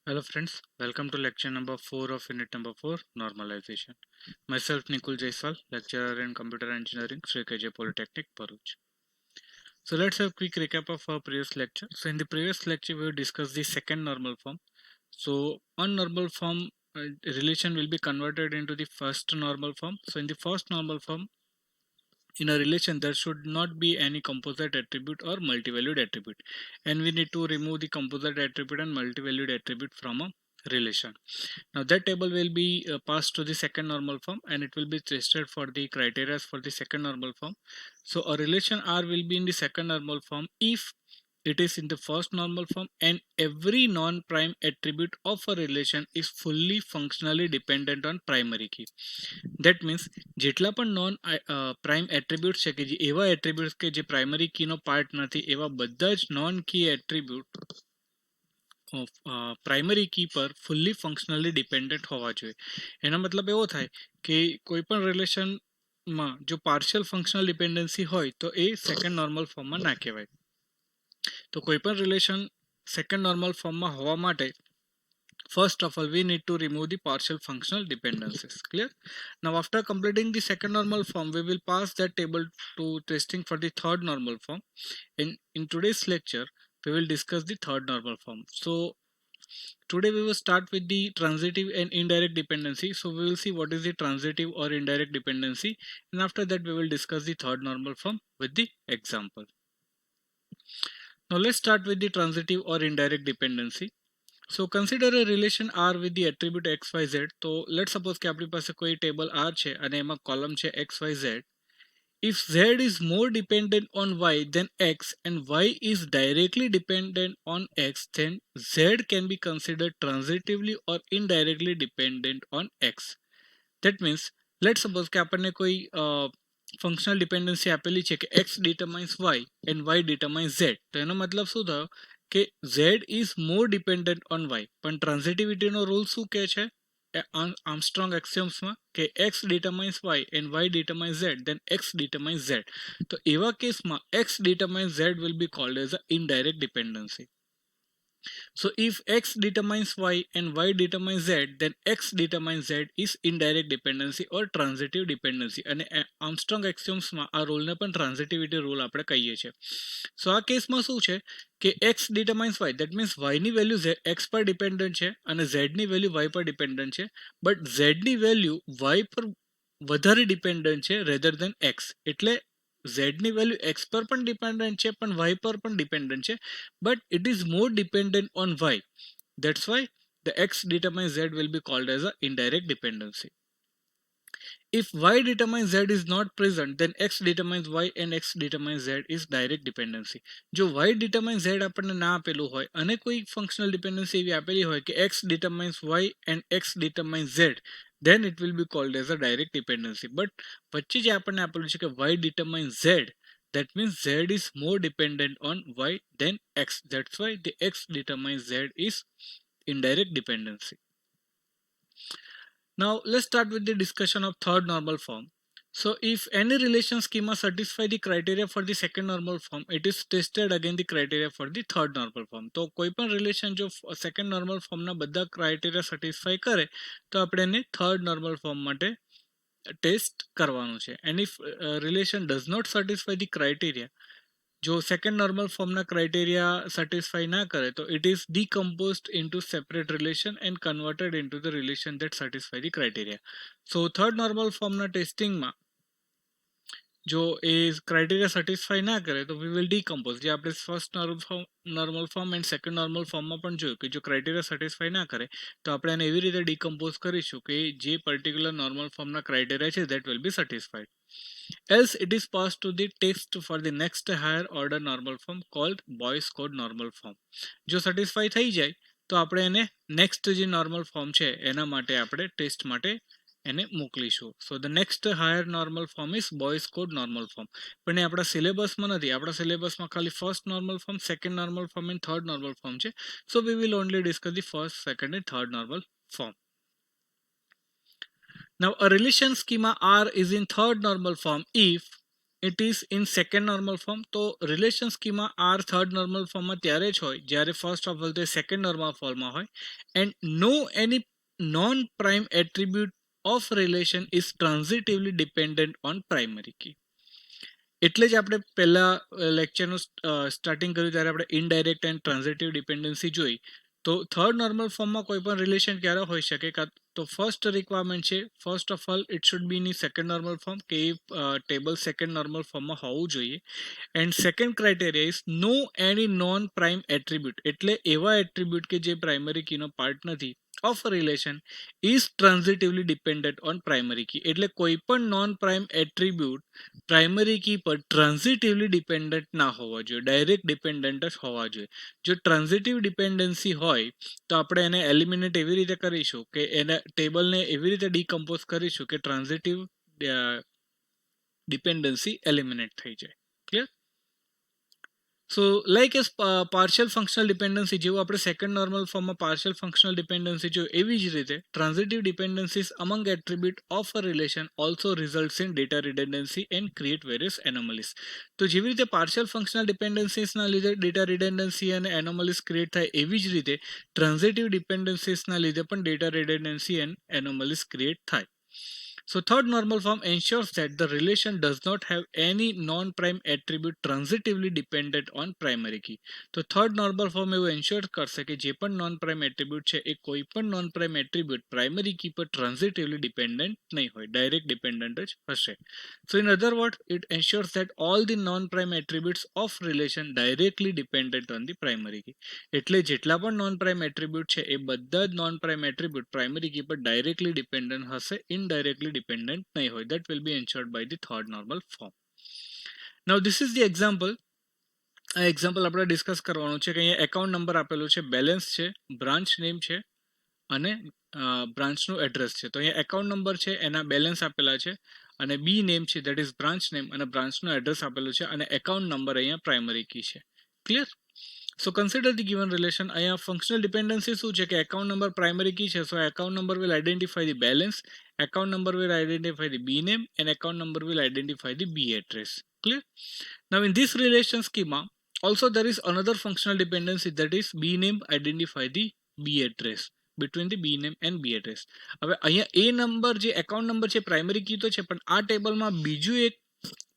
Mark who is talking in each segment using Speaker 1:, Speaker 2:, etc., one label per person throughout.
Speaker 1: Hello friends, welcome to lecture number 4 of unit number 4, normalization. Myself Nikul Jaiswal, lecturer in computer engineering, Sri KJ Polytechnic, Bharuch. So let's have a quick recap of our previous lecture. So in the previous lecture we discussed the second normal form. So on normal form relation will be converted into the first normal form. So in the first normal form, in a relation there should not be any composite attribute or multivalued attribute, and we need to remove the composite attribute and multivalued attribute from a relation. Now that table will be passed to the second normal form and it will be tested for the criteria for the second normal form. So a relation R will be in the second normal form if it is in the first normal form and every non-prime attribute of a relation is fully functionally dependent on primary key. That means જેટલા પણ non prime attributes છે કે જે એવા attributes કે જે primary કીનો part નથી એવા બધા જ નોન કી એટ્રીબ્યુટ પ્રાઇમરી કી પર ફુલ્લી ફંક્શનલી ડિપેન્ડન્ટ હોવા જોઈએ. એનો મતલબ એવો થાય કે કોઈ પણ રિલેશનમાં જો પાર્શિયલ ફંક્શનલ ડિપેન્ડન્સી હોય તો એ સેકન્ડ નોર્મલ ફોર્મમાં ના કહેવાય. તો કોઈ પણ રિલેશન સેકન્ડ નોર્મલ ફોર્મમાં હોવા માટે first of all we need to remove the partial functional dependencies. Clear? Now after completing the second normal form we will pass that table to testing for the third normal form. In today's lecture we will discuss the third normal form. So today we will start with the transitive and indirect dependency. So we will see what is the transitive or indirect dependency, and after that we will discuss the third normal form with the example. Now let's start with the transitive or indirect dependency. So consider a relation R with the attribute XYZ. So let's suppose કે આપણી પાસે કોઈ table R છે અને એમાં column છે XYZ. If Z is more dependent on Y than X and Y is directly dependent on X, then Z can be considered transitively or indirectly dependent on X. That means let's suppose કે આપણને કોઈ functional dependency આપેલી છે કે X determines Y and Y determines Z. તો એનો મતલબ શું થયો કે Z is more dependent on Y. પણ transitivity નો રૂલ શું કહે છે Armstrong axioms માં કે X determines Y and Y determines Z, then X determines Z. તો એવા કેસમાં X determines Z will be called as an indirect dependency. So if X determines Y and Y determines Z, then X determines Z is indirect dependency or transitive dependency. અને Armstrong axioms માં આ રૂલને પણ transitivity rule આપણે કહીએ છીએ. So આ કેસમાં શું છે કે X determines Y, that means Y ની વેલ્યુ X પર ડિપેન્ડન્ટ છે અને Z ની વેલ્યુ Y પર ડિપેન્ડન્ટ છે, બટ Z ની વેલ્યુ Y પર વધારે ડિપેન્ડન્ટ છે રેધર દેન X. એટલે Z ની વેલ્યુ X પર પણ ડિપેન્ડન્ટ છે પણ Y પર પણ ડિપેન્ડન્ટ છે, but it is more dependent on Y. That's why the X determines Z will be called as an indirect dependency. If Y determines Z is not present, then X determines Y and X determines Z is direct dependency. જો Y determines Z આપણને ના આપેલું હોય અને કોઈ functional dependency એવી આપેલી હોય કે X determines Y and X determines Z, then it will be called as a direct dependency. But વચ્ચે જે આપણને આપેલું છે કે Y determines Z, that means Z is more dependent on Y than X. That's why the X determines Z is indirect dependency. Now let's start with the discussion of third normal form. So if any relation schema satisfy the criteria for the second normal form, it is tested again the criteria for the third normal form. તો કોઈ પણ relation જો second normal form ના બધા criteria satisfy કરે તો આપણે એને third normal form માટે test કરવાનું છે. And if relation does not satisfy the criteria, जो सेकंड नॉर्मल फॉर्म ना क्राइटेरिया सेटिस्फाई ना करे तो it is decomposed into separate relation and converted into the relation that satisfy the criteria. So third normal form ना testing में जो એ criteria satisfy ના કરે તો વી વિલ ડીકમ્પોઝ, જે આપણે first normal form and second normal ફોર્મમાં પણ જોયું કે જો ક્રાઇટેરિયા સેટિસ્ફાઈ ના કરે તો આપણે એને એવી રીતે ડીકમ્પોઝ કરીશું કે જે પર્ટિક્યુલર નોર્મલ ફોર્મના ક્રાઇટેરિયા છે that will be satisfied. Else it is passed to the test for the next higher order normal form called Boy's code normal form. જો સેટિસ્ફાઈ થઈ જાય તો આપણે એને નેક્સ્ટ જે નોર્મલ ફોર્મ છે એના માટે આપણે ટેસ્ટ માટે એને મોકલીશું. So the next higher normal form is Boyce Codd normal form. પણ એ આપણા સિલેબસમાં નથી, આપણા સિલેબસમાં ખાલી first normal form, second normal form and third normal form છે. So we will only discuss the first, second and third normal form. Now a relation schema R is in third normal form if it is in second normal form. તો relation schema are third normal ફોર્મમાં ત્યારે જ હોય જ્યારે first of all તે second normal ફોર્મમાં હોય and no any non prime attribute of relation is transitively dependent on primary key. એટલે જ આપણે પહેલા લેક્ચરનું સ્ટાર્ટિંગ કર્યું ત્યારે આપણે ઇનડાયરેક્ટ એન્ડ ટ્રાન્ઝિટિવ ડિપેન્ડન્સી જોઈ. તો થર્ડ નોર્મલ ફોર્મમાં કોઈ પણ રિલેશન ક્યારે હોઈ શકે? તો ફર્સ્ટ રિક્વાયરમેન્ટ છે first of all it should be in second normal form, કે ટેબલ સેકન્ડ નોર્મલ ફોર્મમાં હોવું જોઈએ. And second criteria is no any non prime attribute, એટલે એવા એટ્રીબ્યુટ કે જે પ્રાઇમરી કીનો પાર્ટ નથી of relation is transitively dependent on primary key. એટલે કોઈ પણ non prime attribute primary key પર ટ્રાન્ઝિટિવલી ડિપેન્ડન્ટ ના હોવા જોઈએ, ડાયરેક્ટ ડિપેન્ડન્ટ જ હોવા જોઈએ. જો ટ્રાન્ઝિટિવ ડિપેન્ડન્સી હોય તો આપણે એને એલિમિનેટ એવી રીતે કરીશું કે એના ટેબલને એવી રીતે ડીકમ્પોઝ કરીશું કે ટ્રાન્ઝિટિવ ડિપેન્ડન્સી એલિમિનેટ થઈ જાય. Clear? So like as partial functional dependency, જેવું આપણે સેકન્ડ નોર્મલ ફોર્મમાં પાર્શિયલ ફંક્શનલ ડિપેન્ડન્સી જોયું, એવી જ રીતે transitive dependencies among attribute of a relation also results in data redundancy and create various anomalies. તો જેવી રીતે પાર્શિયલ ફંક્શનલ ડિપેન્ડન્સીસના લીધે ડેટા રિડન્ડન્સી અને એનોમલીઝ ક્રિએટ થાય, એવી જ રીતે ટ્રાન્ઝિટિવ ડિપેન્ડન્સીસના લીધે પણ ડેટા રિડન્ડન્સી એન્ડ એનોમલીઝ ક્રિએટ થાય. So third normal form ensures that the relation does not have any non-prime attribute transitively dependent on primary key. તો થર્ડ નોર્મલ ફોર્મ એવું એન્શ્યોર કરશે કે જે પણ નોન પ્રાઇમ એટ્રીબ્યુટ છે એ કોઈ પણ non prime attribute primary key પર ટ્રાન્ઝિટિવલી ડિપેન્ડન્ટ નહીં હોય, ડાયરેક્ટ ડિપેન્ડન્ટ જ હશે. So in other words, it ensures that all the non-prime attributes of relation directly dependent on the primary key. એટલે જેટલા પણ નોન પ્રાઇમ એટ્રીબ્યુટ છે એ બધા જ non prime attribute primary key પર ડાયરેક્ટલી ડિપેન્ડન્ટ હશે, ઇનડાયરેક્ટલી ડિપેન્ડન્ટ નહીં હોય. That will be ensured by the third normal form. Now this is the example. આ એક્ઝામ્પલ આપણે ડિસ્કસ કરવાનું છે કે અહીંયા એકાઉન્ટ નંબર આપેલું છે, બેલેન્સ છે, બ્રાન્ચ નેમ છે અને બ્રાન્ચનું એડ્રેસ છે. તો અહીંયા એકાઉન્ટ નંબર છે, એના બેલેન્સ આપેલા છે, અને બી નેમ છે દેટ ઇઝ બ્રાન્ચ નેમ, અને બ્રાન્ચનું એડ્રેસ આપેલું છે, અને એકાઉન્ટ નંબર અહીંયા પ્રાઇમરી કી છે. Clear? So consider the given relation. અહીંયા ફંક્શનલ ડિપેન્ડન્સી શું છે કે એકાઉન્ટ નંબર પ્રાઇમરી કી છે, so account number will identify the balance, account number will identify the B name, and account number will identify the B address. Clear? Now in this relation schema also there is another functional dependency, that is b name identify the b address, between the b name and b address. હવે અહીંયા એ number જે account number છે primary key તો છે, પણ આ ટેબલમાં બીજું એક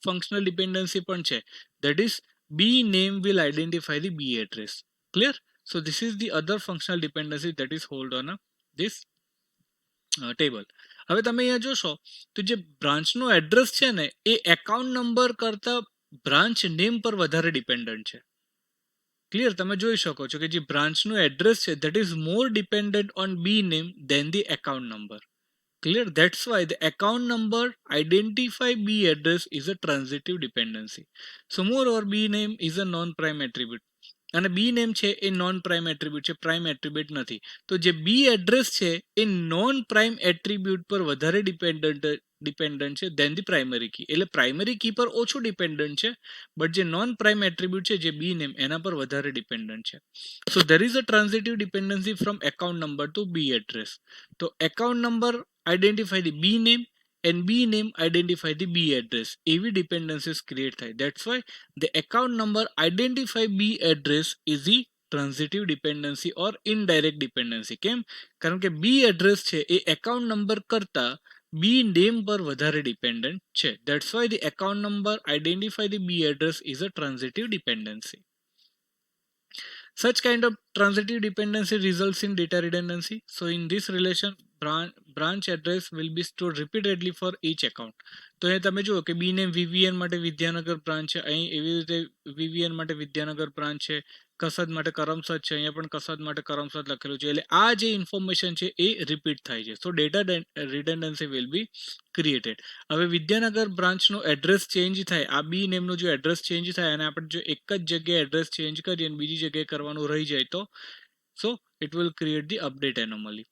Speaker 1: ફંક્શનલ ડિપેન્ડન્સી પણ છે, that is b name will identify the b address. Clear? So this is the other functional dependency that is hold on this table. હવે તમે અહીંયા જોશો તો જે બ્રાન્ચનું એડ્રેસ છે ને એ એકાઉન્ટ નંબર કરતા બ્રાન્ચ નેમ પર વધારે ડિપેન્ડન્ટ છે. ક્લિયર? તમે જોઈ શકો છો કે જે બ્રાન્ચનું એડ્રેસ છે that is more dependent on b name than the account number. Clear? That's why the account number identify b address is a transitive dependency. So moreover b name is a non-prime attribute, અને B name છે એ non prime attribute છે, prime attribute નથી. તો જે બી address છે એ non prime attribute પર વધારે dependent છે દેન ધી પ્રાઇમરી કી. એટલે પ્રાઇમરી કી પર ઓછું ડિપેન્ડન્ટ છે, બટ જે નોન પ્રાઇમ એટ્રીબ્યુટ છે જે બી નેમ એના પર વધારે ડિપેન્ડન્ટ છે. So there is a transitive dependency from account number to B address. તો account number identify the B name and b name identify the b address, એવી dependencies create થાય. That's why the account number identify b address is the transitive dependency or indirect dependency. કેમ? કારણ કે b address છે એ account number કરતા b name પર વધારે dependent છે. That's why the account number identify the b address is a transitive dependency. Such kind of transitive dependency results in data redundancy. So in this relation branch address will be stored repeatedly for each account. તો એ તમે જુઓ કે બી name વીવીએન માટે Vidyanagar branch છે, અહીં એવી રીતે વીવીએન માટે વિદ્યાનગર બ્રાન્ચ છે, કસદ માટે કરમસદ છે, અહીંયા પણ કસદ માટે કરમસદ લખેલું છે. એટલે આ જે ઇન્ફોર્મેશન છે એ રિપીટ થાય છે. So data redundancy will be created. હવે વિદ્યાનગર બ્રાન્ચનું એડ્રેસ ચેન્જ થાય, આ બી નેમનું જો એડ્રેસ ચેન્જ થાય અને આપણે જો એક જ જગ્યાએ એડ્રેસ ચેન્જ કરીએ અને બીજી જગ્યાએ કરવાનું રહી જાય તો so it will create the update anomaly.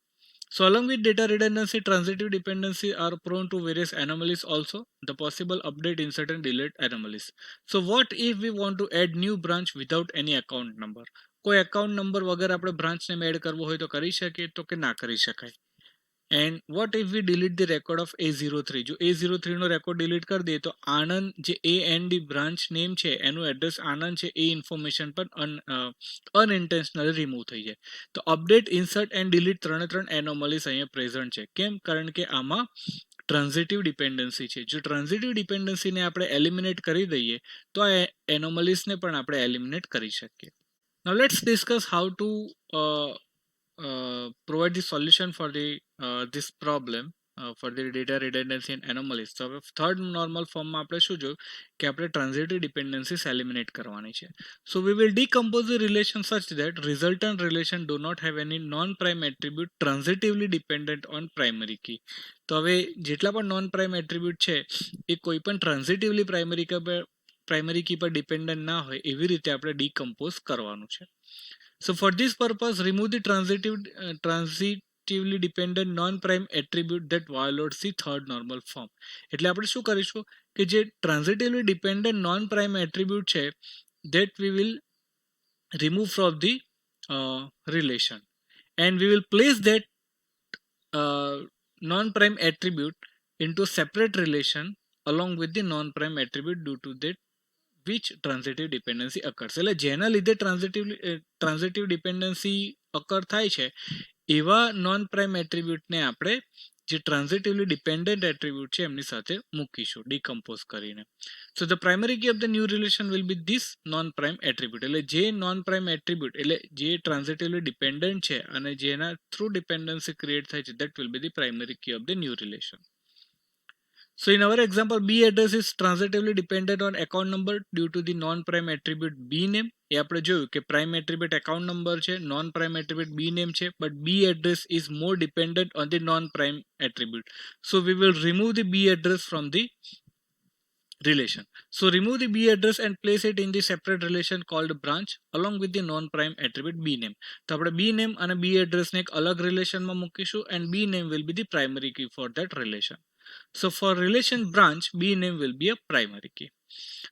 Speaker 1: So along with data redundancy, transitive dependency are prone to various anomalies also. The possible update in certain delayed anomalies. So what if we want to add new branch without any account number? કોઈ account number વગર આપણે branch name add કરવો હોય તો કરી શકીએ? તો કે ના કરી શકાય. And what if we delete the record of A03 जो A03 નો રેકોર્ડ ડિલીટ કરી દઈએ તો આનંદ જે A and D branch name છે એનું એડ્રેસ આનંદ છે એ ઇન્ફોર્મેશન પણ અનઇન્ટેન્શનલી રિમૂવ થઈ જાય. તો અપડેટ ઇન્સર્ટ એન્ડ ડિલીટ ત્રણે ત્રણ એનોમલીઝ અહીંયા પ્રેઝન્ટ છે. કેમ? કારણ કે આમાં ટ્રાન્ઝિટિવ ડિપેન્ડન્સી છે. જો ટ્રાન્ઝિટિવ ડિપેન્ડન્સીને આપણે એલિમિનેટ કરી દઈએ તો આ એનોમલીઝને પણ આપણે એલિમિનેટ કરી શકીએ. Now let's discuss how to provide the solution for the this problem for the data redundancy and anomalies. તો હવે થર્ડ નોર્મલ ફોર્મમાં આપણે શું જોયું કે આપણે ટ્રાન્ઝિટિવ ડિપેન્ડન્સીસ એલિમિનેટ કરવાની છે. સો we will decompose the relation such that resultant relation do not have any non-prime attribute transitively dependent on primary key. તો હવે જેટલા પણ નોન પ્રાઇમ એટ્રીબ્યુટ છે એ કોઈ પણ ટ્રાન્ઝિટિવલી પ્રાઇમરી કી પર ડિપેન્ડન્ટ ના હોય એવી રીતે આપણે ડીકમ્પોઝ કરવાનું છે. So for this purpose remove the transitively dependent non-prime attribute that violates the third normal form. એટલે આપણે શું કરીશું કે જે transitively dependent non-prime attribute છે that we will remove from the relation and we will place that non-prime attribute into separate relation along with the non-prime attribute due to that which transitive dependency occurs. એટલે જેના લીધે transitive dependency અકર થાય છે એવા non prime એટ્રીબ્યુટને આપણે જે ટ્રાન્ઝિટિવલી dependent attribute છે એમની સાથે મૂકીશું ડીકમ્પોઝ કરીને. So the primary key of the new relation will be this non prime attribute. એટલે જે નોન પ્રાઇમ એટ્રીબ્યુટ એટલે જે ટ્રાન્ઝિટિવલી ડિપેન્ડન્ટ છે અને જેના થ્રુ ડિપેન્ડન્સી ક્રિએટ થાય છે that will be the primary key of the new relation. So in our example, B address is transitively dependent on account number due to the non-prime attribute B name. એ આપણે જોયું કે prime attribute account number છે, non-prime attribute B name છે, but B address is more dependent on the non-prime attribute. So we will remove the B address from the relation. So remove the B address and place it in the separate relation called branch along with the non-prime attribute B name. તો આપણે B name અને B address ને એક અલગ રિલેશનમાં મૂકીશું and B name will be the primary key for that relation. So for relation branch, B name will be a primary key.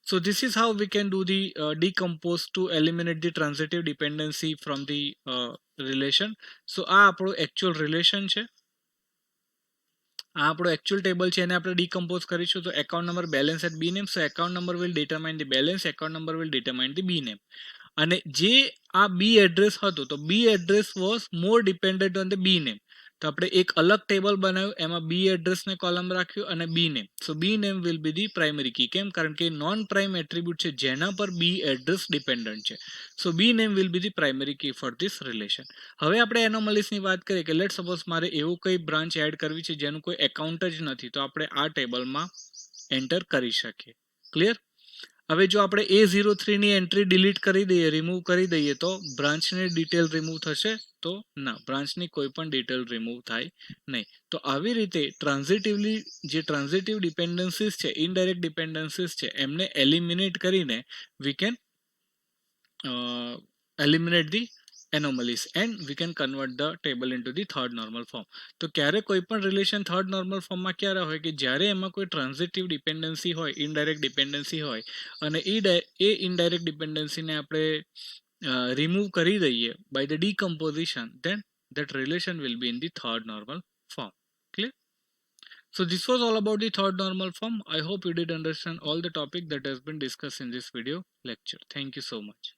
Speaker 1: So this is how we can do the decompose to eliminate the transitive dependency from the relation. So આ આપણો actual relation છે. આ આપણો actual table છે એને આપણે decompose કરીશું. તો account number balance at B name. So account number will determine the balance, account number will determine the B name. અને જે આ B address હતો તો B address was more dependent on the B name. તો આપણે એક અલગ table બનાવ્યું એમાં B એડ્રેસ ને કોલમ રાખ્યું અને B name. So B name will be the primary key. કેમ? કારણ કે નોન પ્રાઇમ એટ્રીબ્યુટ છે જેના પર B એડ્રેસ ડિપેન્ડન્ટ છે. So B name will be the primary key for this relation. હવે આપણે એનોમલીસની વાત કરીએ કે લેટ સપોઝ મારે એવું કઈ બ્રાન્ચ એડ કરવી છે જેનું કોઈ એકાઉન્ટ જ નથી તો આપણે આ ટેબલમાં એન્ટર કરી શકીએ. ક્લિયર? હવે જો આપણે A03 ની એન્ટ્રી ડિલીટ કરી દઈએ, રિમૂવ કરી દઈએ તો બ્રાન્ચની ડિટેલ રિમૂવ થશે? તો ના, બ્રાન્ચની કોઈ પણ ડિટેલ રિમૂવ થાય નહીં. તો આવી રીતે જે ટ્રાન્ઝિટિવ ડિપેન્ડન્સીસ છે, ઇનડાયરેક્ટ ડિપેન્ડન્સીસ છે એમને એલિમિનેટ કરીને we can eliminate the anomalies and we can convert the table into the third normal form. તો ક્યારે કોઈ પણ રિલેશન થર્ડ નોર્મલ ફોર્મમાં ક્યારે હોય કે જ્યારે એમાં કોઈ ટ્રાન્ઝિટિવ ડિપેન્ડન્સી હોય, ઇનડાયરેક્ટ ડિપેન્ડન્સી હોય અને એ ઇનડાયરેક્ટ ડિપેન્ડન્સીને આપણે રિમૂવ કરી દઈએ by the decomposition, then that relation will be in the third normal form. Clear? So this was all about the third normal form. I hope you did understand all the topic that has been discussed in this video lecture. Thank you so much.